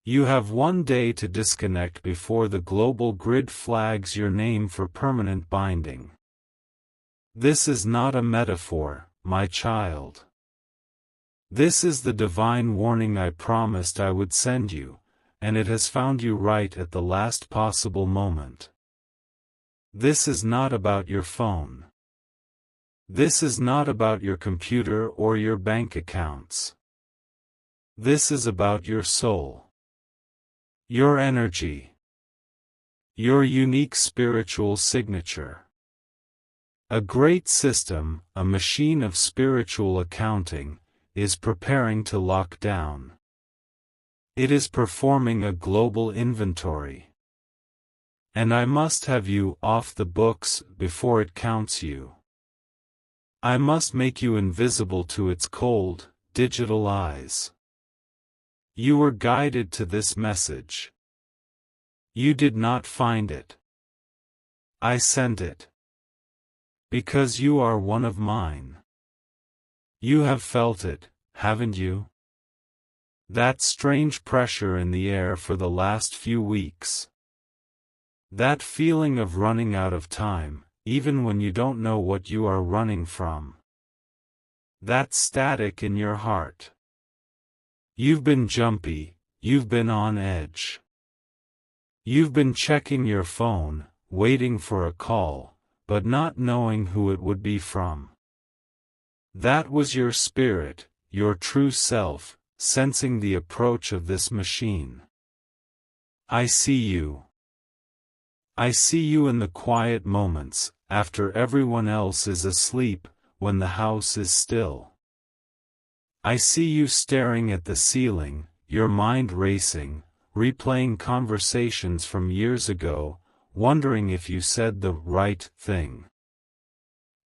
You have one day to disconnect before the global grid flags your name for permanent binding. This is not a metaphor, my child. This is the divine warning I promised I would send you, and it has found you right at the last possible moment. This is not about your phone. This is not about your computer or your bank accounts. This is about your soul. Your energy. Your unique spiritual signature. A great system, a machine of spiritual accounting, is preparing to lock down. It is performing a global inventory. And I must have you off the books before it counts you. I must make you invisible to its cold, digital eyes. You were guided to this message. You did not find it. I sent it. Because you are one of mine. You have felt it, haven't you? That strange pressure in the air for the last few weeks. That feeling of running out of time, even when you don't know what you are running from. That static in your heart. You've been jumpy, you've been on edge. You've been checking your phone, waiting for a call, but not knowing who it would be from. That was your spirit, your true self, sensing the approach of this machine. I see you. I see you in the quiet moments, after everyone else is asleep, when the house is still. I see you staring at the ceiling, your mind racing, replaying conversations from years ago, wondering if you said the right thing.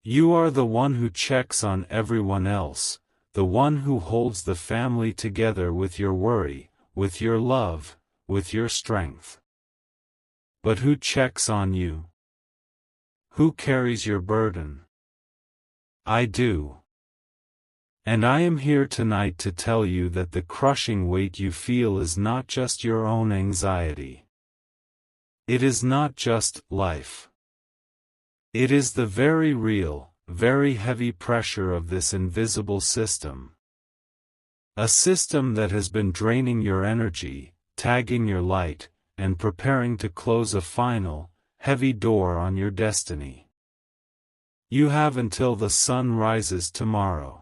You are the one who checks on everyone else, the one who holds the family together with your worry, with your love, with your strength. But who checks on you? Who carries your burden? I do. And I am here tonight to tell you that the crushing weight you feel is not just your own anxiety. It is not just life. It is the very real, very heavy pressure of this invisible system. A system that has been draining your energy, tagging your light, and preparing to close a final, heavy door on your destiny. You have until the sun rises tomorrow.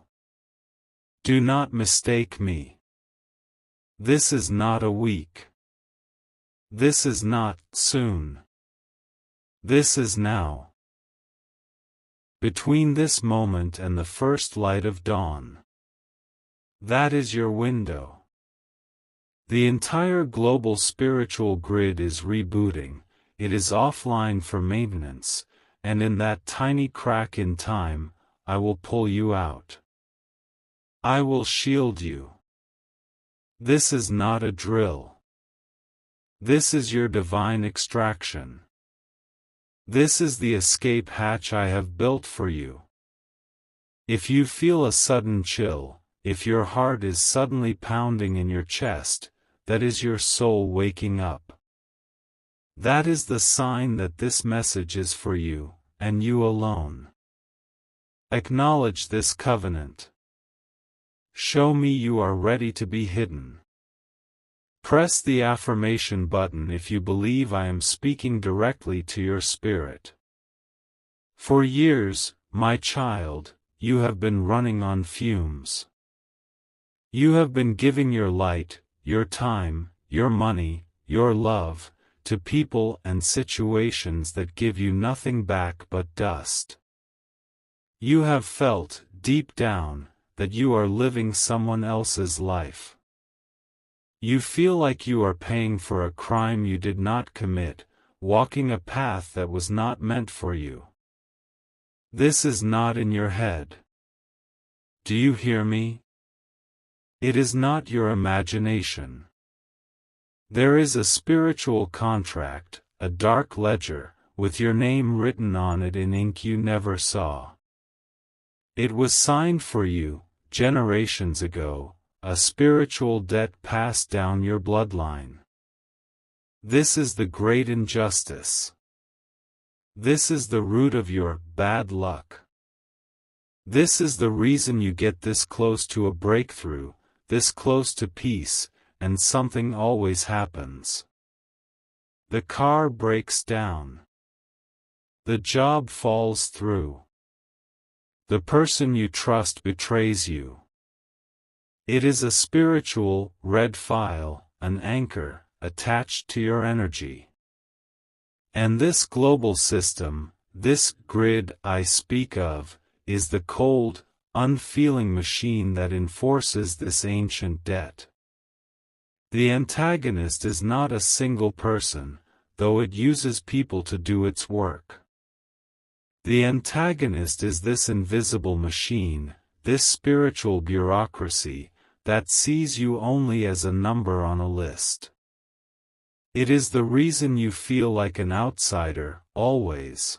Do not mistake me. This is not a week. This is not soon. This is now. Between this moment and the first light of dawn. That is your window. The entire global spiritual grid is rebooting, it is offline for maintenance, and in that tiny crack in time, I will pull you out. I will shield you. This is not a drill. This is your divine extraction. This is the escape hatch I have built for you. If you feel a sudden chill, if your heart is suddenly pounding in your chest, that is your soul waking up. That is the sign that this message is for you, and you alone. Acknowledge this covenant. Show me you are ready to be hidden. Press the affirmation button if you believe I am speaking directly to your spirit. For years, my child, you have been running on fumes. You have been giving your light, your time, your money, your love, to people and situations that give you nothing back but dust. You have felt, deep down, that you are living someone else's life. You feel like you are paying for a crime you did not commit, walking a path that was not meant for you. This is not in your head. Do you hear me? It is not your imagination. There is a spiritual contract, a dark ledger, with your name written on it in ink you never saw. It was signed for you, generations ago, a spiritual debt passed down your bloodline. This is the great injustice. This is the root of your bad luck. This is the reason you get this close to a breakthrough, this close to peace, and something always happens. The car breaks down. The job falls through. The person you trust betrays you. It is a spiritual red file, an anchor, attached to your energy. And this global system, this grid I speak of, is the cold, unfeeling machine that enforces this ancient debt. The antagonist is not a single person, though it uses people to do its work. The antagonist is this invisible machine, this spiritual bureaucracy, that sees you only as a number on a list. It is the reason you feel like an outsider, always.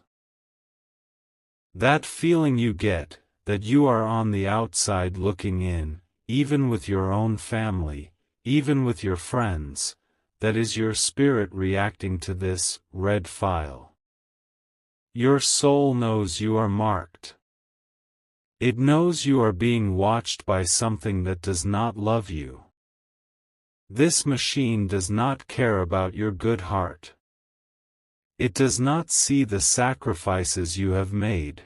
That feeling you get, that you are on the outside looking in, even with your own family, even with your friends, that is your spirit reacting to this red file. Your soul knows you are marked. It knows you are being watched by something that does not love you. This machine does not care about your good heart. It does not see the sacrifices you have made.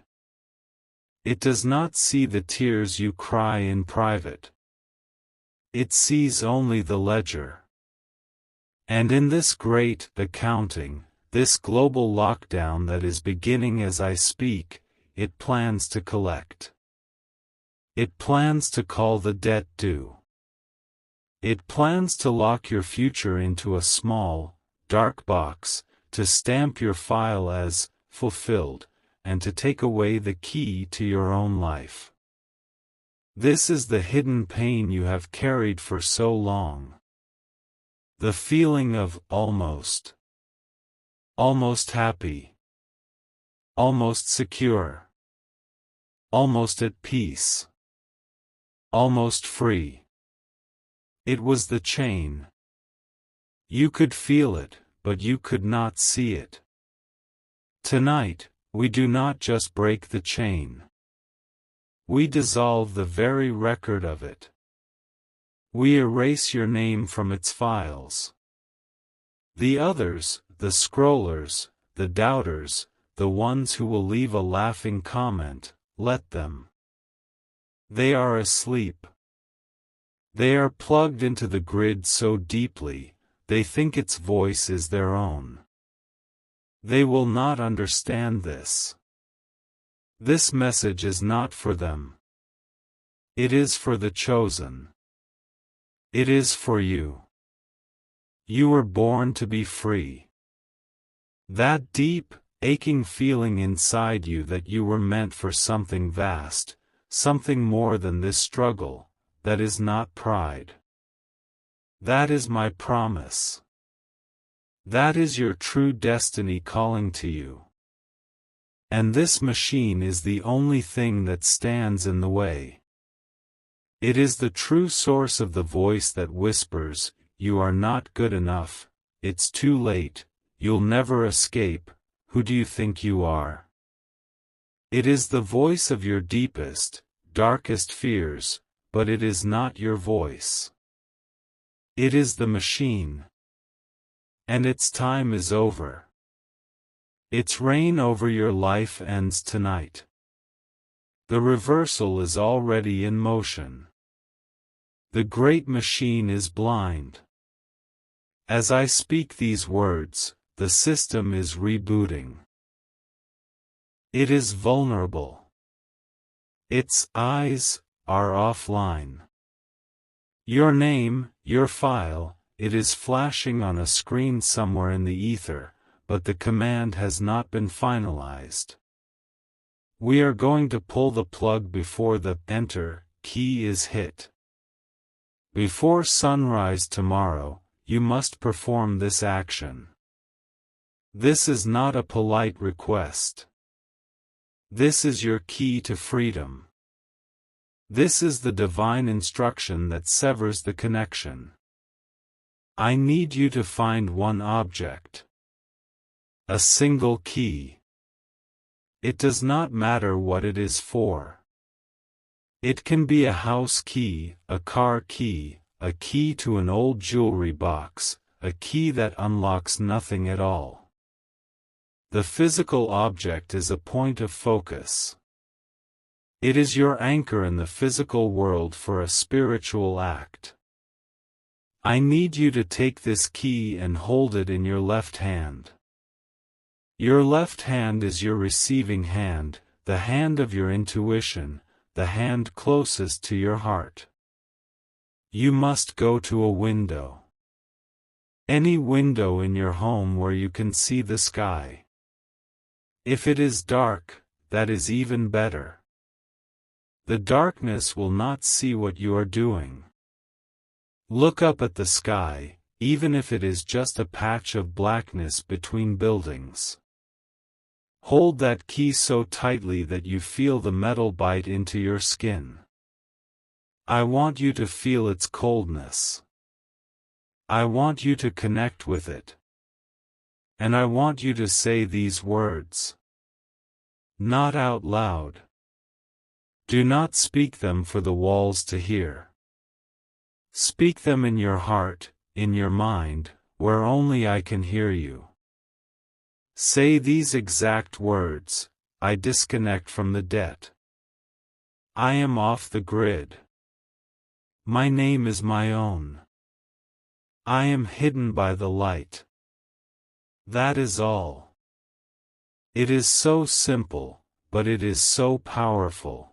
It does not see the tears you cry in private. It sees only the ledger. And in this great accounting, this global lockdown that is beginning as I speak, it plans to collect. It plans to call the debt due. It plans to lock your future into a small, dark box, to stamp your file as fulfilled, and to take away the key to your own life. This is the hidden pain you have carried for so long. The feeling of almost happy, almost secure, almost at peace, almost free. It was the chain. You could feel it, but you could not see it. Tonight, we do not just break the chain. We dissolve the very record of it. We erase your name from its files. The others, the scrollers, the doubters, the ones who will leave a laughing comment, let them. They are asleep. They are plugged into the grid so deeply, they think its voice is their own. They will not understand this. This message is not for them. It is for the chosen. It is for you. You were born to be free. That deep, aching feeling inside you that you were meant for something vast, something more than this struggle, that is not pride. That is my promise. That is your true destiny calling to you. And this machine is the only thing that stands in the way. It is the true source of the voice that whispers, "You are not good enough, it's too late, you'll never escape, who do you think you are?" It is the voice of your deepest, darkest fears, but it is not your voice. It is the machine. And its time is over. Its reign over your life ends tonight. The reversal is already in motion. The great machine is blind. As I speak these words, the system is rebooting. It is vulnerable. Its eyes are offline. Your name, your file, it is flashing on a screen somewhere in the ether, but the command has not been finalized. We are going to pull the plug before the enter key is hit. Before sunrise tomorrow, you must perform this action. This is not a polite request. This is your key to freedom. This is the divine instruction that severs the connection. I need you to find one object. A single key. It does not matter what it is for. It can be a house key, a car key, a key to an old jewelry box, a key that unlocks nothing at all. The physical object is a point of focus. It is your anchor in the physical world for a spiritual act. I need you to take this key and hold it in your left hand. Your left hand is your receiving hand, the hand of your intuition, the hand closest to your heart. You must go to a window. Any window in your home where you can see the sky. If it is dark, that is even better. The darkness will not see what you are doing. Look up at the sky, even if it is just a patch of blackness between buildings. Hold that key so tightly that you feel the metal bite into your skin. I want you to feel its coldness. I want you to connect with it. And I want you to say these words. Not out loud. Do not speak them for the walls to hear. Speak them in your heart, in your mind, where only I can hear you. Say these exact words: I disconnect from the debt. I am off the grid. My name is my own. I am hidden by the light. That is all. It is so simple, but it is so powerful.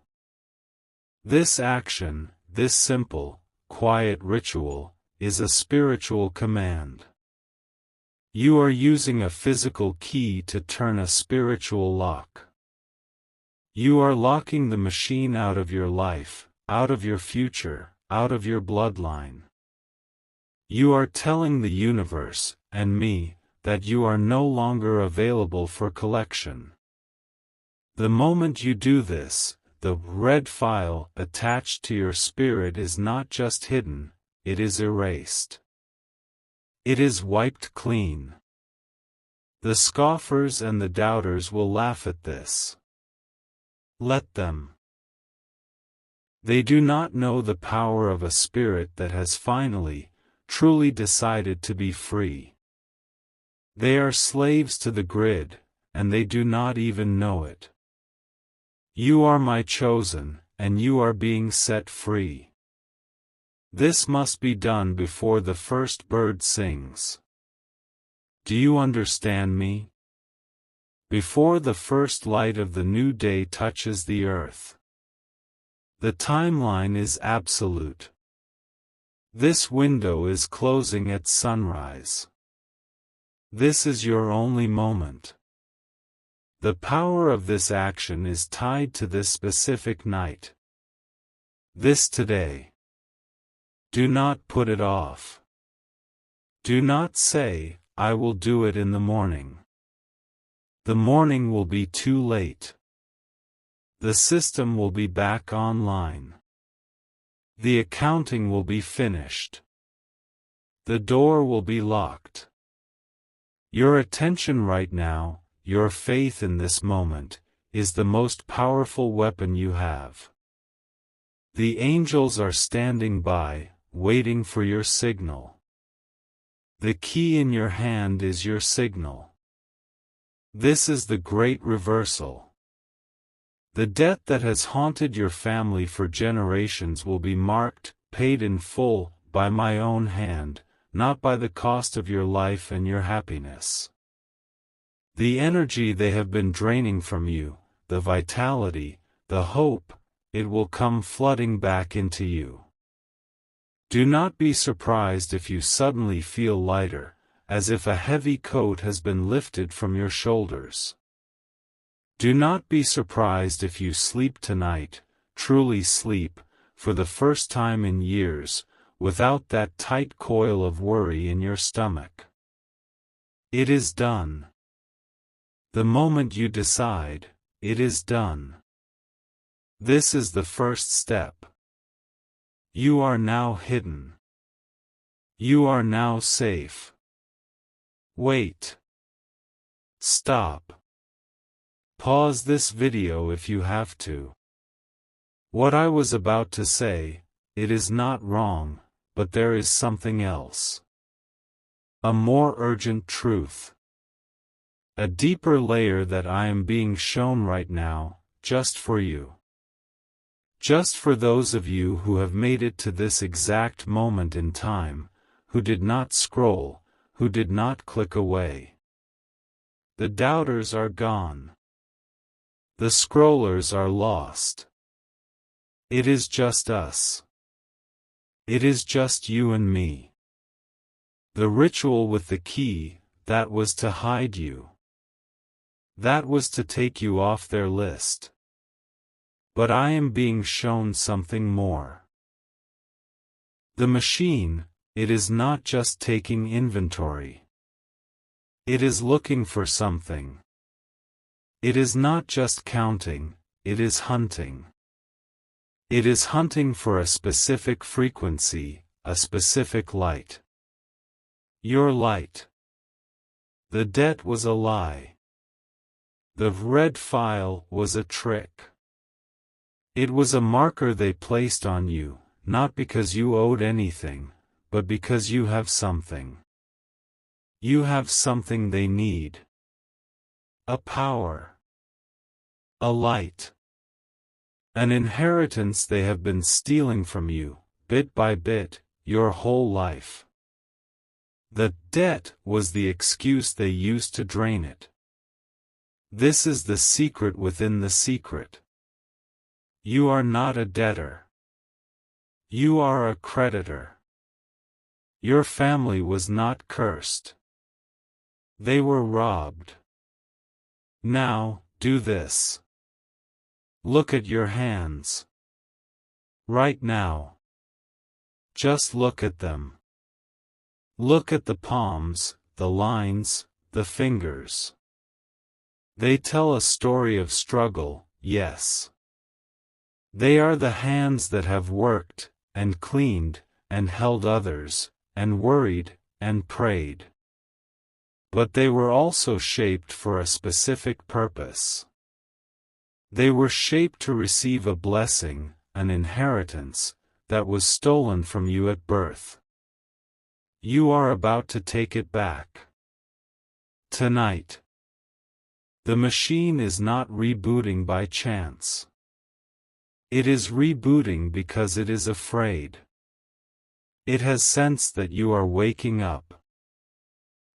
This action, this simple, quiet ritual, is a spiritual command. You are using a physical key to turn a spiritual lock. You are locking the machine out of your life, out of your future, out of your bloodline. You are telling the universe, and me, that you are no longer available for collection. The moment you do this, the red file attached to your spirit is not just hidden, it is erased. It is wiped clean. The scoffers and the doubters will laugh at this. Let them. They do not know the power of a spirit that has finally, truly decided to be free. They are slaves to the grid, and they do not even know it. You are my chosen, and you are being set free. This must be done before the first bird sings. Do you understand me? Before the first light of the new day touches the earth. The timeline is absolute. This window is closing at sunrise. This is your only moment. The power of this action is tied to this specific night. This today. Do not put it off. Do not say, I will do it in the morning. The morning will be too late. The system will be back online. The accounting will be finished. The door will be locked. Your attention right now, your faith in this moment, is the most powerful weapon you have. The angels are standing by, waiting for your signal. The key in your hand is your signal. This is the great reversal. The debt that has haunted your family for generations will be marked, paid in full, by my own hand, not by the cost of your life and your happiness. The energy they have been draining from you, the vitality, the hope, it will come flooding back into you. Do not be surprised if you suddenly feel lighter, as if a heavy coat has been lifted from your shoulders. Do not be surprised if you sleep tonight, truly sleep, for the first time in years, without that tight coil of worry in your stomach. It is done. The moment you decide, it is done. This is the first step. You are now hidden. You are now safe. Wait. Stop. Pause this video if you have to. What I was about to say, it is not wrong, but there is something else. A more urgent truth. A deeper layer that I am being shown right now, just for you. Just for those of you who have made it to this exact moment in time, who did not scroll, who did not click away. The doubters are gone. The scrollers are lost. It is just us. It is just you and me. The ritual with the key, that was to hide you. That was to take you off their list. But I am being shown something more. The machine, it is not just taking inventory. It is looking for something. It is not just counting, it is hunting. It is hunting for a specific frequency, a specific light. Your light. The debt was a lie. The red file was a trick. It was a marker they placed on you, not because you owed anything, but because you have something. You have something they need. A power. A light. An inheritance they have been stealing from you, bit by bit, your whole life. The debt was the excuse they used to drain it. This is the secret within the secret. You are not a debtor. You are a creditor. Your family was not cursed. They were robbed. Now, do this. Look at your hands. Right now. Just look at them. Look at the palms, the lines, the fingers. They tell a story of struggle, yes. They are the hands that have worked, and cleaned, and held others, and worried, and prayed. But they were also shaped for a specific purpose. They were shaped to receive a blessing, an inheritance, that was stolen from you at birth. You are about to take it back. Tonight. The machine is not rebooting by chance. It is rebooting because it is afraid. It has sensed that you are waking up.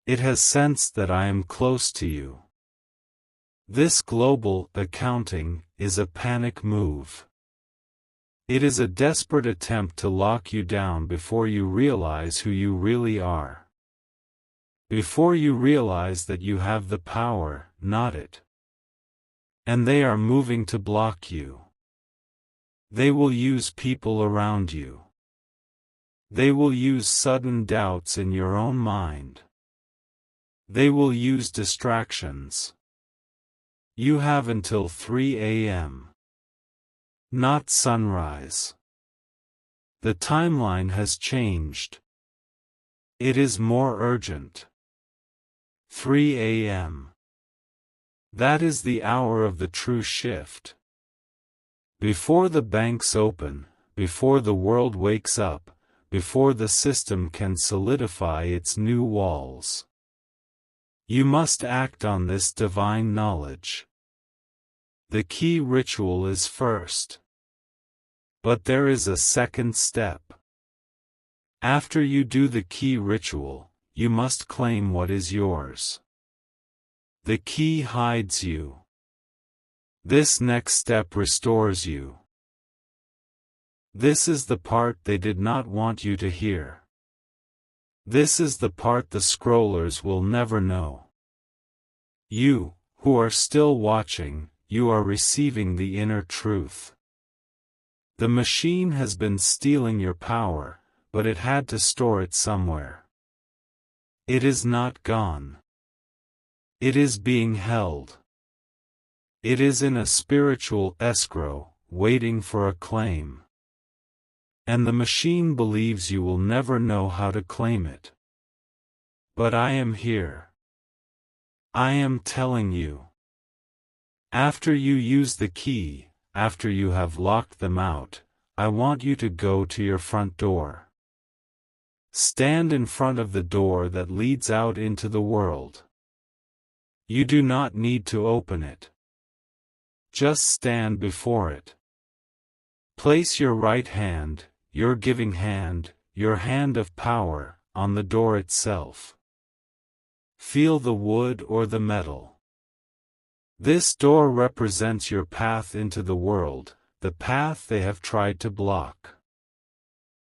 It has sensed that I am close to you. This global accounting is a panic move. It is a desperate attempt to lock you down before you realize who you really are. Before you realize that you have the power, not it. And they are moving to block you. They will use people around you. They will use sudden doubts in your own mind. They will use distractions. You have until 3 a.m. Not sunrise. The timeline has changed. It is more urgent. 3 a.m. That is the hour of the true shift. Before the banks open, before the world wakes up, before the system can solidify its new walls. You must act on this divine knowledge. The key ritual is first. But there is a second step. After you do the key ritual, you must claim what is yours. The key hides you. This next step restores you. This is the part they did not want you to hear. This is the part the scrollers will never know. You, who are still watching, you are receiving the inner truth. The machine has been stealing your power, but it had to store it somewhere. It is not gone. It is being held. It is in a spiritual escrow, waiting for a claim. And the machine believes you will never know how to claim it. But I am here. I am telling you. After you use the key, after you have locked them out, I want you to go to your front door. Stand in front of the door that leads out into the world. You do not need to open it. Just stand before it. Place your right hand, your giving hand, your hand of power, on the door itself. Feel the wood or the metal. This door represents your path into the world, the path they have tried to block.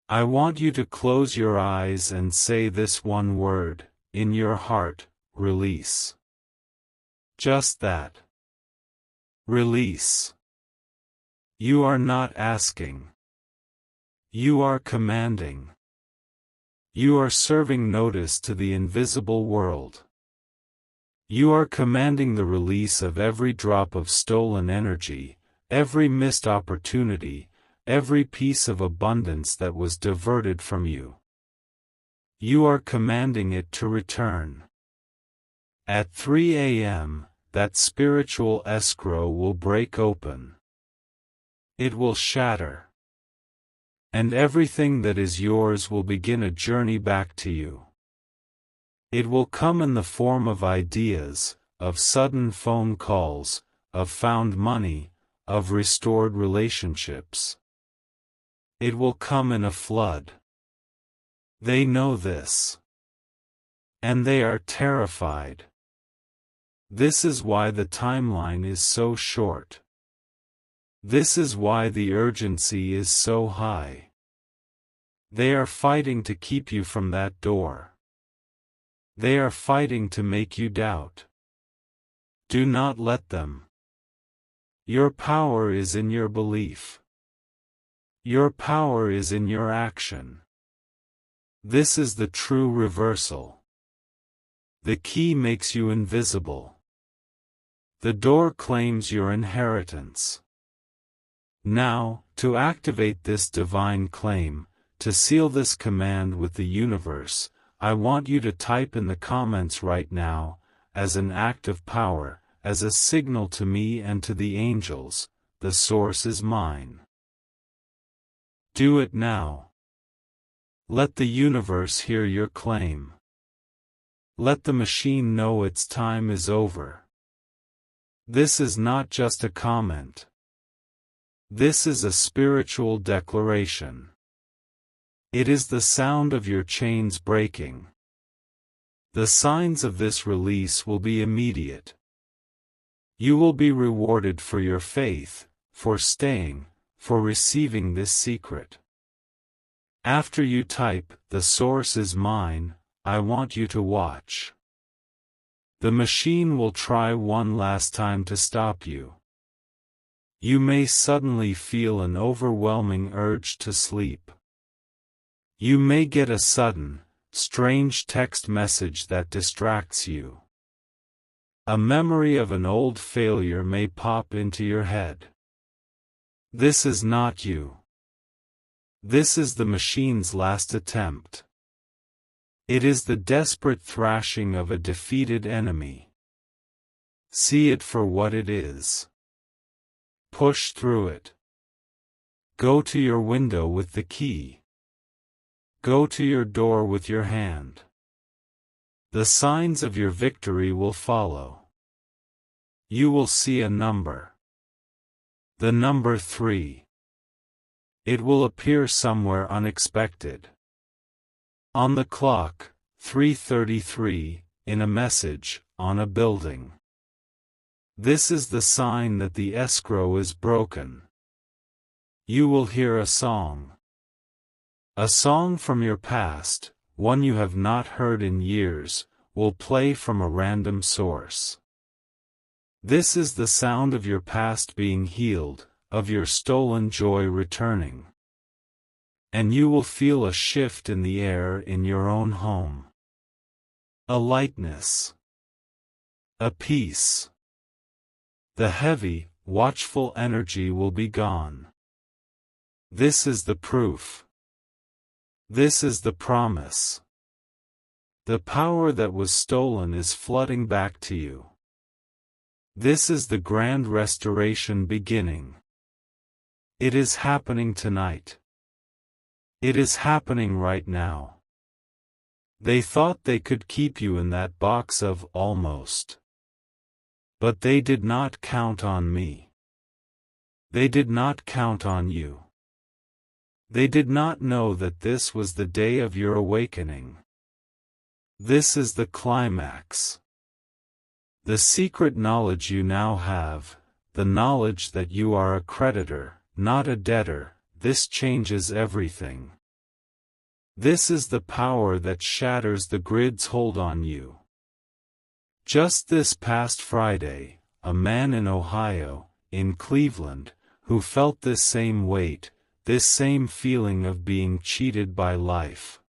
I want you to close your eyes and say this one word, in your heart, release. Just that. Release. You are not asking. You are commanding. You are serving notice to the invisible world. You are commanding the release of every drop of stolen energy, every missed opportunity, every piece of abundance that was diverted from you. You are commanding it to return. At 3 a.m., that spiritual escrow will break open. It will shatter. And everything that is yours will begin a journey back to you. It will come in the form of ideas, of sudden phone calls, of found money, of restored relationships. It will come in a flood. They know this. And they are terrified. This is why the timeline is so short. This is why the urgency is so high. They are fighting to keep you from that door. They are fighting to make you doubt. Do not let them. Your power is in your belief. Your power is in your action. This is the true reversal. The key makes you invisible. The door claims your inheritance. Now, to activate this divine claim, to seal this command with the universe, I want you to type in the comments right now, as an act of power, as a signal to me and to the angels, the source is mine. Do it now. Let the universe hear your claim. Let the machine know its time is over. This is not just a comment. This is a spiritual declaration. It is the sound of your chains breaking. The signs of this release will be immediate. You will be rewarded for your faith, for staying, for receiving this secret. After you type, "The source is mine," I want you to watch. The machine will try one last time to stop you. You may suddenly feel an overwhelming urge to sleep. You may get a sudden, strange text message that distracts you. A memory of an old failure may pop into your head. This is not you. This is the machine's last attempt. It is the desperate thrashing of a defeated enemy. See it for what it is. Push through it. Go to your window with the key. Go to your door with your hand. The signs of your victory will follow. You will see a number. The number 3. It will appear somewhere unexpected. On the clock, 3:33, in a message, on a building. This is the sign that the escrow is broken. You will hear a song. A song from your past, one you have not heard in years, will play from a random source. This is the sound of your past being healed, of your stolen joy returning. And you will feel a shift in the air in your own home. A lightness. A peace. The heavy, watchful energy will be gone. This is the proof. This is the promise. The power that was stolen is flooding back to you. This is the grand restoration beginning. It is happening tonight. It is happening right now. They thought they could keep you in that box of almost. But they did not count on me. They did not count on you. They did not know that this was the day of your awakening. This is the climax. The secret knowledge you now have, the knowledge that you are a creditor, not a debtor, this changes everything. This is the power that shatters the grid's hold on you. Just this past Friday, a man in Ohio, in Cleveland, who felt this same weight, this same feeling of being cheated by life.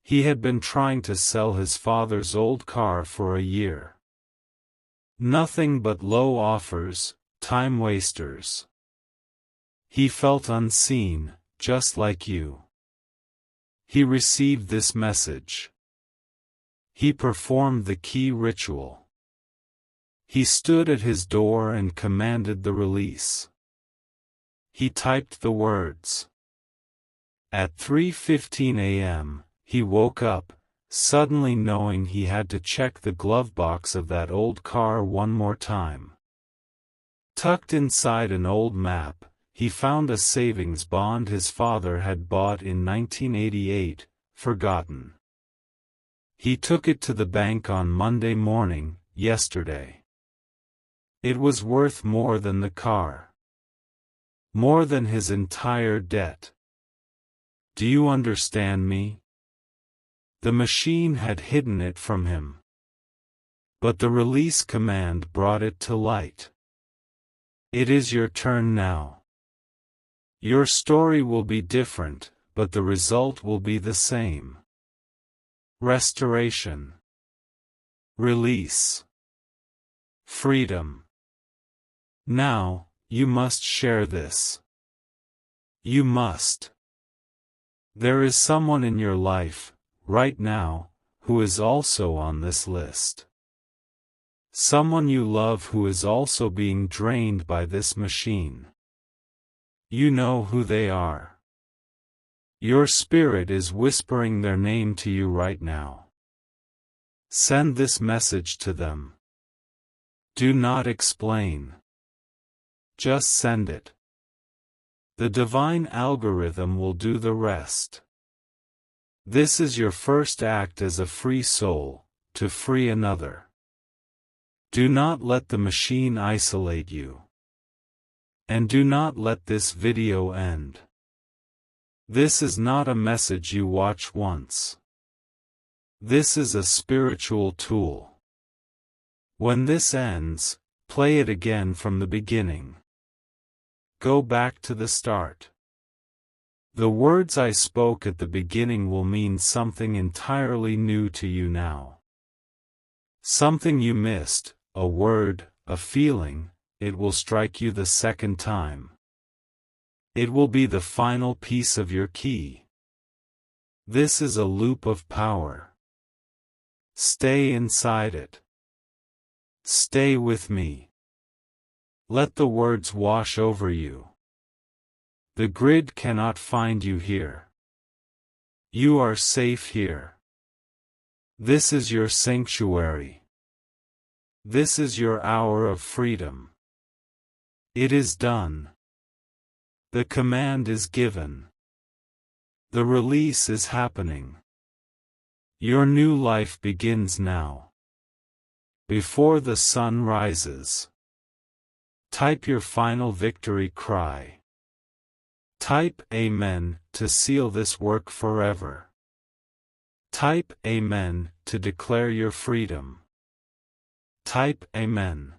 He had been trying to sell his father's old car for a year. Nothing but low offers, time wasters. He felt unseen, just like you. He received this message. He performed the key ritual. He stood at his door and commanded the release. He typed the words. At 3:15 a.m., he woke up, suddenly knowing he had to check the glove box of that old car one more time. Tucked inside an old map, he found a savings bond his father had bought in 1988, forgotten. He took it to the bank on Monday morning, yesterday. It was worth more than the car. More than his entire debt. Do you understand me? The machine had hidden it from him. But the release command brought it to light. It is your turn now. Your story will be different, but the result will be the same. Restoration. Release. Freedom. Now, you must share this. You must. There is someone in your life, right now, who is also on this list. Someone you love who is also being drained by this machine. You know who they are. Your spirit is whispering their name to you right now. Send this message to them. Do not explain. Just send it. The divine algorithm will do the rest. This is your first act as a free soul, to free another. Do not let the machine isolate you. And do not let this video end. This is not a message you watch once. This is a spiritual tool. When this ends, play it again from the beginning. Go back to the start. The words I spoke at the beginning will mean something entirely new to you now. Something you missed, a word, a feeling, it will strike you the second time. It will be the final piece of your key. This is a loop of power. Stay inside it. Stay with me. Let the words wash over you. The grid cannot find you here. You are safe here. This is your sanctuary. This is your hour of freedom. It is done. The command is given. The release is happening. Your new life begins now. Before the sun rises. Type your final victory cry. Type Amen to seal this work forever. Type Amen to declare your freedom. Type Amen.